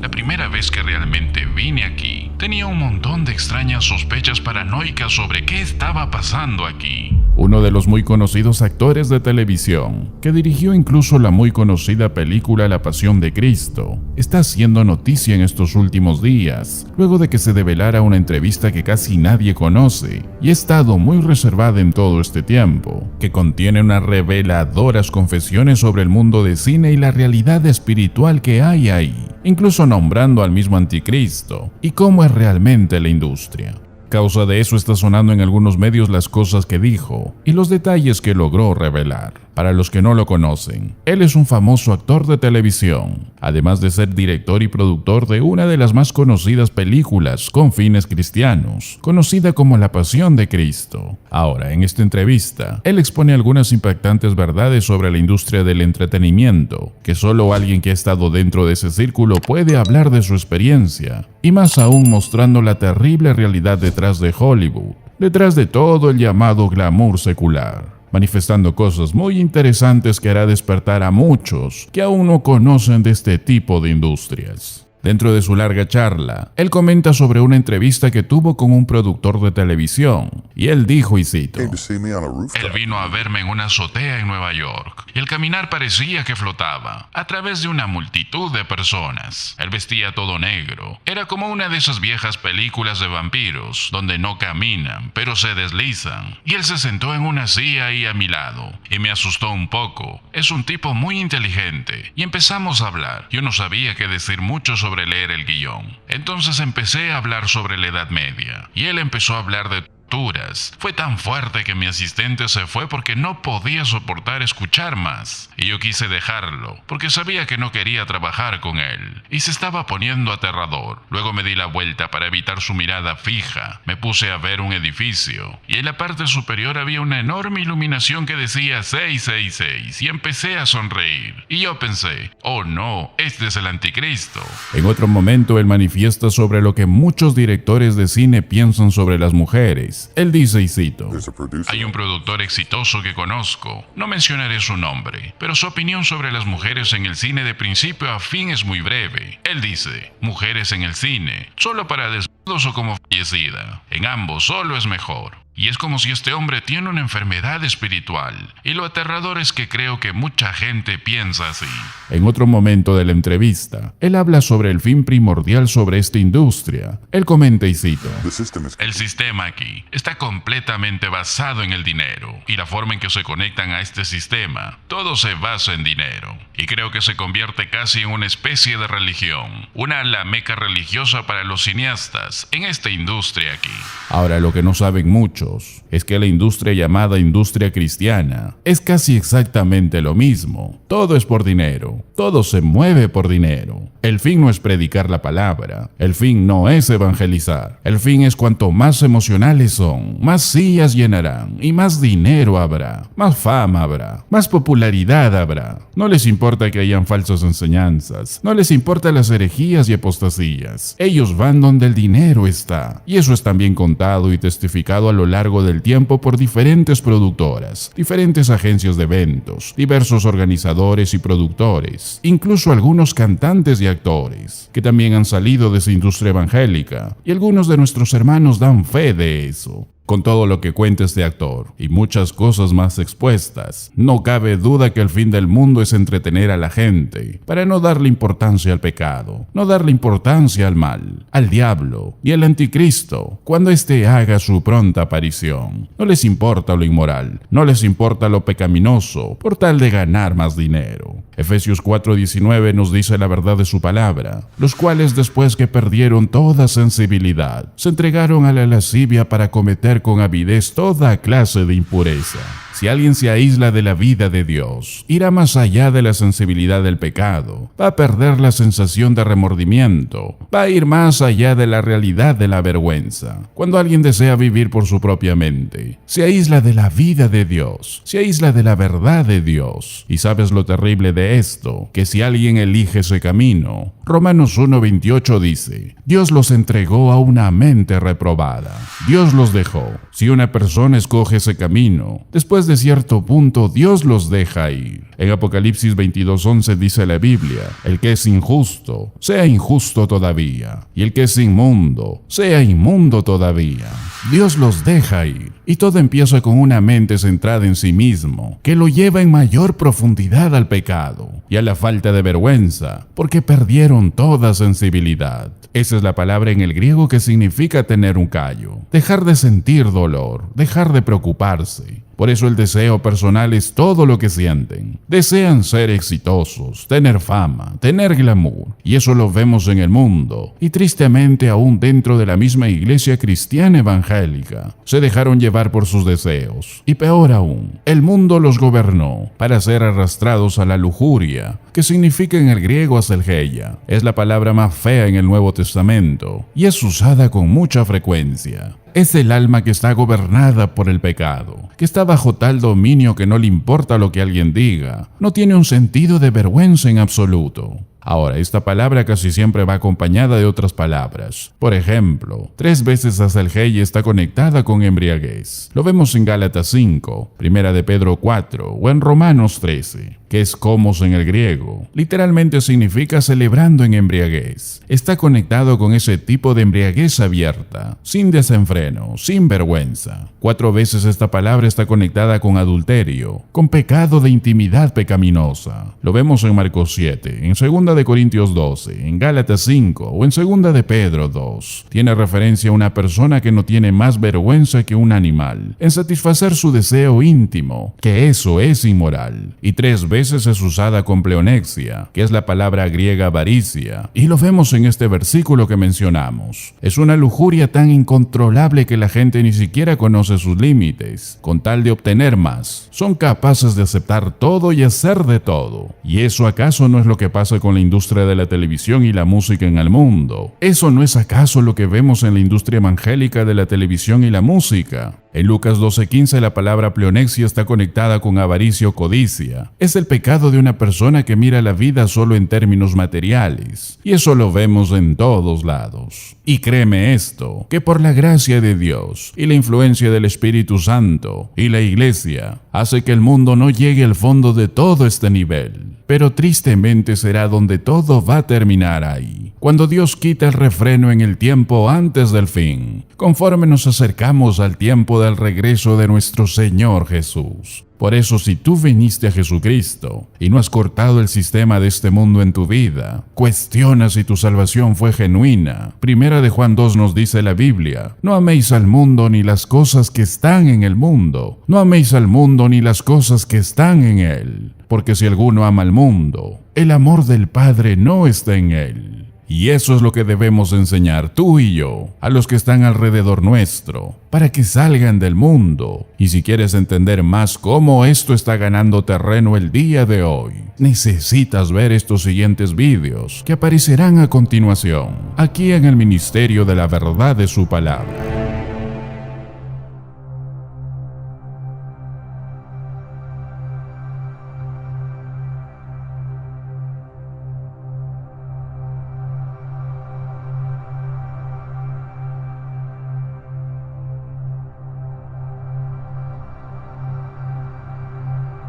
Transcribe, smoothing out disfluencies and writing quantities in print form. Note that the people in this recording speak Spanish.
La primera vez que realmente vine aquí, tenía un montón de extrañas sospechas paranoicas sobre qué estaba pasando aquí. Uno de los muy conocidos actores de televisión, que dirigió incluso la muy conocida película La Pasión de Cristo, está haciendo noticia en estos últimos días, luego de que se develara una entrevista que casi nadie conoce y ha estado muy reservada en todo este tiempo, que contiene unas reveladoras confesiones sobre el mundo de cine y la realidad espiritual que hay ahí, incluso nombrando al mismo anticristo y cómo es realmente la industria. A causa de eso está sonando en algunos medios las cosas que dijo y los detalles que logró revelar. Para los que no lo conocen, él es un famoso actor de televisión, además de ser director y productor de una de las más conocidas películas con fines cristianos, conocida como La Pasión de Cristo. Ahora, en esta entrevista, él expone algunas impactantes verdades sobre la industria del entretenimiento, que solo alguien que ha estado dentro de ese círculo puede hablar de su experiencia, y más aún mostrando la terrible realidad detrás de Hollywood, detrás de todo el llamado glamour secular, manifestando cosas muy interesantes que hará despertar a muchos que aún no conocen de este tipo de industrias. Dentro de su larga charla, él comenta sobre una entrevista que tuvo con un productor de televisión, y él dijo, y cito: Él vino a verme en una azotea en Nueva York, y el caminar parecía que flotaba a través de una multitud de personas. Él vestía todo negro. Era como una de esas viejas películas de vampiros, donde no caminan, pero se deslizan. Y él se sentó en una silla ahí a mi lado, y me asustó un poco. Es un tipo muy inteligente, y empezamos a hablar. Yo no sabía qué decir mucho sobre leer el guión. Entonces empecé a hablar sobre la Edad Media, y él empezó a hablar de torturas. Fue tan fuerte que mi asistente se fue porque no podía soportar escuchar más, y yo quise dejarlo porque sabía que no quería trabajar con él, y se estaba poniendo aterrador. Luego me di la vuelta para evitar su mirada fija. Me puse a ver un edificio, y en la parte superior había una enorme iluminación que decía 666, y empecé a sonreír, y yo pensé: oh no, este es el anticristo. En otro momento, él manifiesta sobre lo que muchos directores de cine piensan sobre las mujeres. Él dice, y cito: hay un productor exitoso que conozco, no mencionaré su nombre, pero su opinión sobre las mujeres en el cine de principio a fin es muy breve. Él dice: mujeres en el cine, solo para desnudos o como fallecida. En ambos solo es mejor. Y es como si este hombre tiene una enfermedad espiritual, y lo aterrador es que creo que mucha gente piensa así. En otro momento de la entrevista, él habla sobre el fin primordial sobre esta industria. Él comenta, y cito: el sistema aquí está completamente basado en el dinero, y la forma en que se conectan a este sistema, todo se basa en dinero, y creo que se convierte casi en una especie de religión, una la meca religiosa para los cineastas en esta industria aquí. Ahora, lo que no saben muchos es que la industria llamada industria cristiana es casi exactamente lo mismo. Todo es por dinero, todo se mueve por dinero. El fin no es predicar la palabra, el fin no es evangelizar, el fin es cuanto más emocionales son, más sillas llenarán y más dinero habrá, más fama habrá, más popularidad habrá. No les importa que hayan falsas enseñanzas, no les importa las herejías y apostasías. Ellos van donde el dinero está, y eso es también contado y testificado a lo largo del tiempo por diferentes productoras, diferentes agencias de eventos, diversos organizadores y productores, incluso algunos cantantes y actores, que también han salido de esa industria evangélica, y algunos de nuestros hermanos dan fe de eso. Con todo lo que cuenta este actor y muchas cosas más expuestas, no cabe duda que el fin del mundo es entretener a la gente para no darle importancia al pecado, no darle importancia al mal, al diablo y al anticristo cuando éste haga su pronta aparición. No les importa lo inmoral, no les importa lo pecaminoso por tal de ganar más dinero. Efesios 4:19 nos dice la verdad de su palabra, los cuales después que perdieron toda sensibilidad, se entregaron a la lascivia para cometer con avidez toda clase de impureza. Si alguien se aísla de la vida de Dios, irá más allá de la sensibilidad del pecado, va a perder la sensación de remordimiento, va a ir más allá de la realidad de la vergüenza. Cuando alguien desea vivir por su propia mente, se aísla de la vida de Dios, se aísla de la verdad de Dios. Y sabes lo terrible de esto, que si alguien elige ese camino, Romanos 1:28 dice: Dios los entregó a una mente reprobada. Dios los dejó. Si una persona escoge ese camino, después después de cierto punto Dios los deja ir. En Apocalipsis 22:11 dice la Biblia: el que es injusto, sea injusto todavía, y el que es inmundo, sea inmundo todavía. Dios los deja ir, y todo empieza con una mente centrada en sí mismo, que lo lleva en mayor profundidad al pecado y a la falta de vergüenza, porque perdieron toda sensibilidad. Esa es la palabra en el griego que significa tener un callo, dejar de sentir dolor, dejar de preocuparse. Por eso el deseo personal es todo lo que sienten. Desean ser exitosos, tener fama, tener glamour. Y eso lo vemos en el mundo. Y tristemente aún dentro de la misma iglesia cristiana evangélica, se dejaron llevar por sus deseos. Y peor aún, el mundo los gobernó para ser arrastrados a la lujuria, que significa en el griego aselgeia. Es la palabra más fea en el Nuevo Testamento y es usada con mucha frecuencia. Es el alma que está gobernada por el pecado, que está bajo tal dominio que no le importa lo que alguien diga, no tiene un sentido de vergüenza en absoluto. Ahora, esta palabra casi siempre va acompañada de otras palabras. Por ejemplo, 3 veces aselgeia está conectada con embriaguez. Lo vemos en Gálatas 5, Primera de Pedro 4 o en Romanos 13, que es comos en el griego. Literalmente significa celebrando en embriaguez. Está conectado con ese tipo de embriaguez abierta, sin desenfreno, sin vergüenza. 4 veces esta palabra está conectada con adulterio, con pecado de intimidad pecaminosa. Lo vemos en Marcos 7, en 2 de Corintios 12, en Gálatas 5 o en 2 de Pedro 2. Tiene referencia a una persona que no tiene más vergüenza que un animal en satisfacer su deseo íntimo, que eso es inmoral. Y 3 veces es usada con pleonexia, que es la palabra griega avaricia, y lo vemos en este versículo que mencionamos. Es una lujuria tan incontrolable que la gente ni siquiera conoce sus límites. Con tal de obtener más, son capaces de aceptar todo y hacer de todo. ¿Y eso acaso no es lo que pasa con la industria de la televisión y la música en el mundo? ¿Eso no es acaso lo que vemos en la industria evangélica de la televisión y la música? En Lucas 12:15 la palabra pleonexia está conectada con avaricia o codicia. Es el pecado de una persona que mira la vida solo en términos materiales. Y eso lo vemos en todos lados. Y créeme esto, que por la gracia de Dios y la influencia del Espíritu Santo y la Iglesia, hace que el mundo no llegue al fondo de todo este nivel. Pero tristemente será donde todo va a terminar ahí, cuando Dios quita el refreno en el tiempo antes del fin, conforme nos acercamos al tiempo del regreso de nuestro Señor Jesús. Por eso, si tú viniste a Jesucristo y no has cortado el sistema de este mundo en tu vida, cuestiona si tu salvación fue genuina. 1 de Juan 2 nos dice la Biblia: no améis al mundo ni las cosas que están en el mundo. No améis al mundo ni las cosas que están en él. Porque si alguno ama al mundo, el amor del Padre no está en él. Y eso es lo que debemos enseñar tú y yo a los que están alrededor nuestro, para que salgan del mundo. Y si quieres entender más cómo esto está ganando terreno el día de hoy, necesitas ver estos siguientes vídeos que aparecerán a continuación, aquí en el Ministerio de la Verdad de su Palabra.